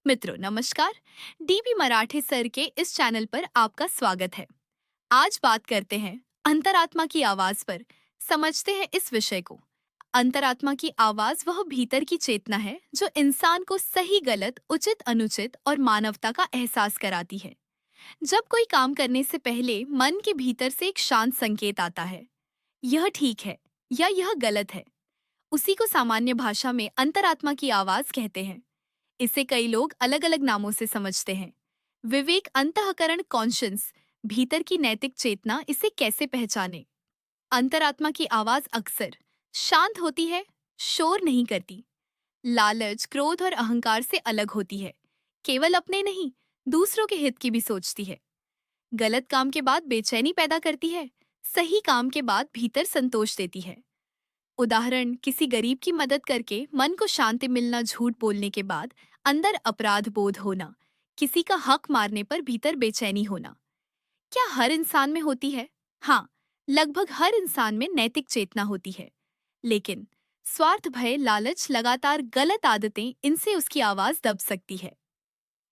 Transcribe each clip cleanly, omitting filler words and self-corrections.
मित्रों नमस्कार। डीबी मराठे सर के इस चैनल पर आपका स्वागत है। आज बात करते हैं अंतरात्मा की आवाज पर। समझते हैं इस विषय को। अंतरात्मा की आवाज वह भीतर की चेतना है जो इंसान को सही गलत उचित अनुचित और मानवता का एहसास कराती है। जब कोई काम करने से पहले मन के भीतर से एक शांत संकेत आता है, यह ठीक है या यह गलत है, उसी को सामान्य भाषा में अंतरात्मा की आवाज कहते हैं। इसे कई लोग अलग अलग नामों से समझते हैं। विवेक अंतःकरण कॉन्शियस, भीतर की नैतिक चेतना, इसे कैसे पहचाने? अंतरात्मा की आवाज अक्सर शांत होती है, शोर नहीं करती, लालच क्रोध और अहंकार से अलग होती है, केवल अपने नहीं दूसरों के हित की भी सोचती है। गलत काम के बाद बेचैनी पैदा करती है, सही काम के बाद भीतर संतोष देती है। उदाहरण, किसी गरीब की मदद करके मन को शांति मिलना, झूठ बोलने के बाद अंदर अपराध बोध होना, किसी का हक मारने पर भीतर बेचैनी होना। क्या हर इंसान में होती है? हाँ, लगभग हर इंसान में नैतिक चेतना होती है। लेकिन स्वार्थ, भय, लालच, लगातार गलत आदतें, इनसे उसकी आवाज दब सकती है।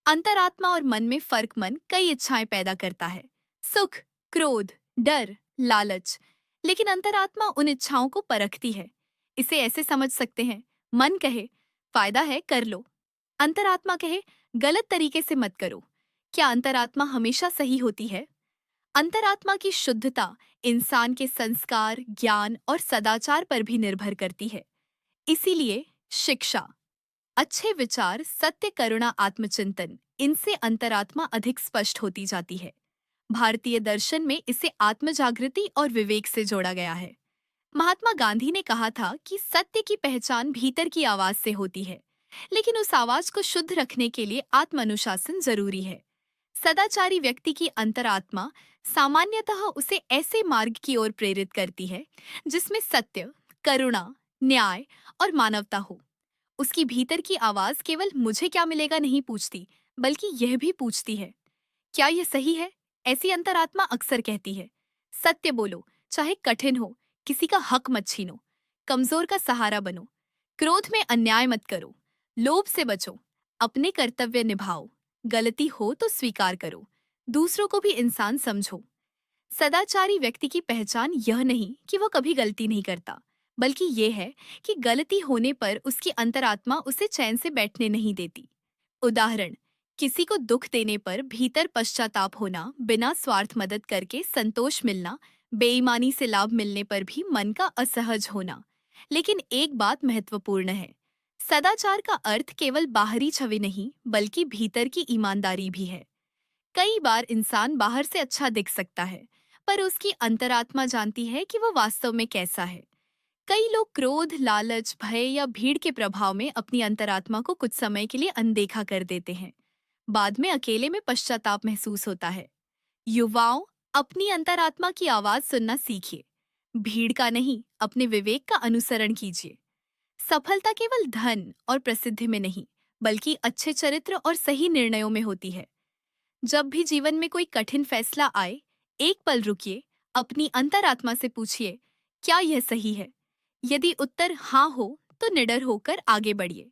अंतरात्मा और मन में फर्क। मन कई इच्छाएं पैदा करता है, सुख, क्रोध, डर, लालच। लेकिन अंतरात्मा उन इच्छाओं को परखती है। इसे ऐसे समझ सकते हैं, मन कहे फायदा है कर लो, अंतरात्मा कहे गलत तरीके से मत करो। क्या अंतरात्मा हमेशा सही होती है? अंतरात्मा की शुद्धता इंसान के संस्कार, ज्ञान और सदाचार पर भी निर्भर करती है। इसीलिए शिक्षा, अच्छे विचार, सत्य, करुणा, आत्मचिंतन, इनसे अंतरात्मा अधिक स्पष्ट होती जाती है। भारतीय दर्शन में इसे आत्मजागृति और विवेक से जोड़ा गया है। महात्मा गांधी ने कहा था कि सत्य की पहचान भीतर की आवाज से होती है, लेकिन उस आवाज को शुद्ध रखने के लिए आत्म अनुशासन जरूरी है। सदाचारी व्यक्ति की अंतरात्मा सामान्यतः उसे ऐसे मार्ग की ओर प्रेरित करती है जिसमें सत्य, करुणा, न्याय और मानवता हो। उसकी भीतर की आवाज केवल मुझे क्या मिलेगा नहीं पूछती, बल्कि यह भी पूछती है, क्या यह सही है? ऐसी अंतरात्मा अक्सर कहती है, सत्य बोलो, चाहे कठिन हो, किसी का हक मत छीनो, कमजोर का सहारा बनो, क्रोध में अन्याय मत करो, लोभ से बचो, अपने कर्तव्य निभाओ, गलती हो तो स्वीकार करो, दूसरों को भी इंसान समझो। सदाचारी व्यक्ति की पहचान यह नहीं कि वो कभी गलती नहीं करता, बल्कि ये है कि गलती होने पर उसकी अंतरात्मा उसे चैन से बैठने नहीं देती। उदाहरण, किसी को दुख देने पर भीतर पश्चाताप होना, बिना स्वार्थ मदद करके संतोष मिलना, बेईमानी से लाभ मिलने पर भी मन का असहज होना। लेकिन एक बात महत्वपूर्ण है, सदाचार का अर्थ केवल बाहरी छवि नहीं, बल्कि भीतर की ईमानदारी भी है। कई बार इंसान बाहर से अच्छा दिख सकता है, पर उसकी अंतरात्मा जानती है कि वो वास्तव में कैसा है। कई लोग क्रोध, लालच, भय या भीड़ के प्रभाव में अपनी अंतरात्मा को कुछ समय के लिए अनदेखा कर देते हैं। बाद में अकेले में पश्चाताप महसूस होता है। युवाओं, अपनी अंतरात्मा की आवाज सुनना सीखिए। भीड़ का नहीं, अपने विवेक का अनुसरण कीजिए। सफलता केवल धन और प्रसिद्धि में नहीं, बल्कि अच्छे चरित्र और सही निर्णयों में होती है। जब भी जीवन में कोई कठिन फैसला आए, एक पल रुकिए, अपनी अंतरात्मा से पूछिए, क्या यह सही है? यदि उत्तर हाँ हो, तो निडर होकर आगे बढ़िए।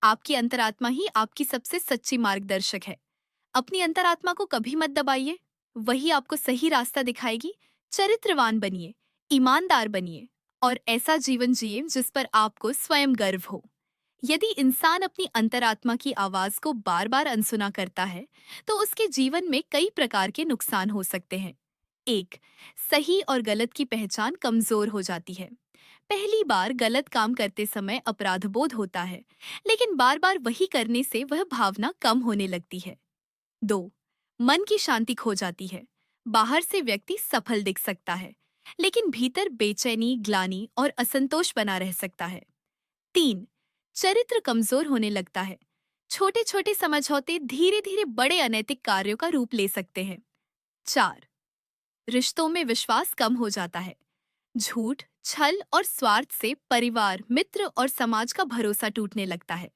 आपकी अंतरात्मा ही आपकी सबसे सच्ची मार्गदर्शक है। अपनी अंतरात्मा को कभी मत दबाइए, वही आपको सही रास्ता दिखाएगी। चरित्रवान बनिए, ईमानदार बनिए और ऐसा जीवन जिए जिस पर आपको स्वयं गर्व हो। यदि इंसान अपनी अंतरात्मा की आवाज को बार बार अनसुना करता है, तो उसके जीवन में कई प्रकार के नुकसान हो सकते हैं। एक, सही और गलत की पहचान कमजोर हो जाती है। पहली बार गलत काम करते समय अपराधबोध होता है, लेकिन बार बार वही करने से वह भावना कम होने लगती है। दो, मन की शांति खो जाती है। बाहर से व्यक्ति सफल दिख सकता है, लेकिन भीतर बेचैनी, ग्लानि और असंतोष बना रह सकता है। तीन, चरित्र कमजोर होने लगता है। छोटे छोटे समझौते धीरे धीरे बड़े अनैतिक कार्यों का रूप ले सकते हैं। चार, रिश्तों में विश्वास कम हो जाता है। झूठ, छल और स्वार्थ से परिवार, मित्र और समाज का भरोसा टूटने लगता है।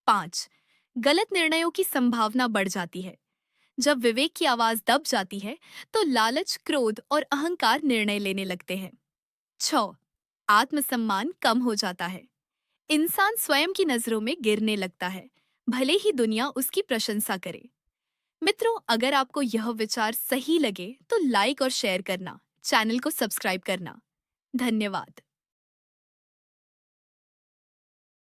पाँच, गलत निर्णयों की संभावना बढ़ जाती है। जब विवेक की आवाज दब जाती है, तो लालच, क्रोध और अहंकार निर्णय लेने लगते हैं। 6, आत्मसम्मान कम हो जाता है। इंसान स्वयं की नजरों में गिरने लगता है। भले ही दुनिया उसकी प्रशंसा करे। मित्रों, अगर आपको यह विचार सही लगे तो लाइक और शेयर करना, चैनल को सब्सक्राइब करना। धन्यवाद।